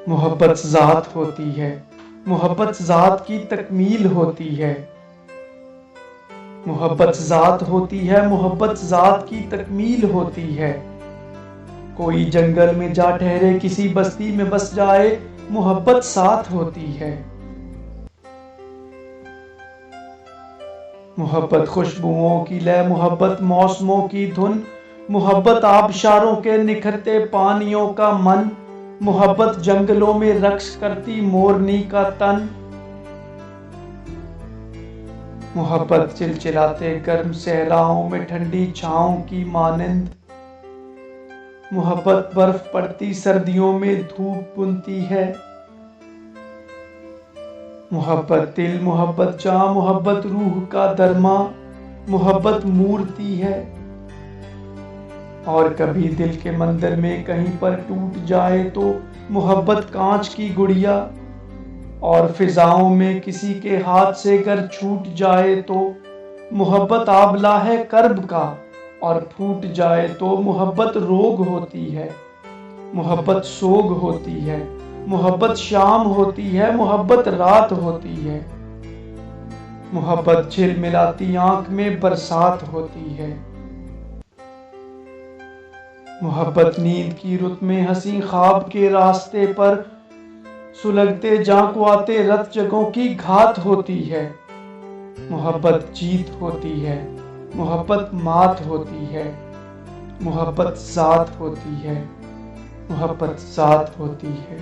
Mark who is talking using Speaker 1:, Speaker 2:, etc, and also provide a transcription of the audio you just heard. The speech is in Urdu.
Speaker 1: محبت ذات ہوتی ہے، محبت ذات کی تکمیل ہوتی ہے۔ محبت ذات ہوتی ہے، محبت ذات کی تکمیل ہوتی ہے۔ کوئی جنگل میں جا ٹھہرے، کسی بستی میں بس جائے، محبت ساتھ ہوتی ہے۔ محبت خوشبوؤں کی لے، محبت موسموں کی دھن، محبت آبشاروں کے نکھرتے پانیوں کا من، محبت جنگلوں میں رقص کرتی مورنی کا تن۔ محبت چلچلاتے گرم صحراؤں میں ٹھنڈی چھاؤں کی مانند، محبت برف پڑتی سردیوں میں دھوپ بنتی ہے۔ محبت دل، محبت جاں، محبت روح کا درما، محبت مورتی ہے۔ اور کبھی دل کے مندر میں کہیں پر ٹوٹ جائے تو محبت کانچ کی گڑیا، اور فضاؤں میں کسی کے ہاتھ سے گر چھوٹ جائے تو محبت آبلہ ہے کرب کا، اور پھوٹ جائے تو محبت روگ ہوتی ہے۔ محبت سوگ ہوتی ہے، محبت شام ہوتی ہے، محبت رات ہوتی ہے۔ محبت جھلملاتی آنکھ میں برسات ہوتی ہے۔ محبت نیند کی رت میں حسین خواب کے راستے پر سلگتے جاں کو آتے رت جگہوں کی گھات ہوتی ہے۔ محبت جیت ہوتی ہے، محبت مات ہوتی ہے، محبت ذات ہوتی ہے، محبت ذات ہوتی ہے۔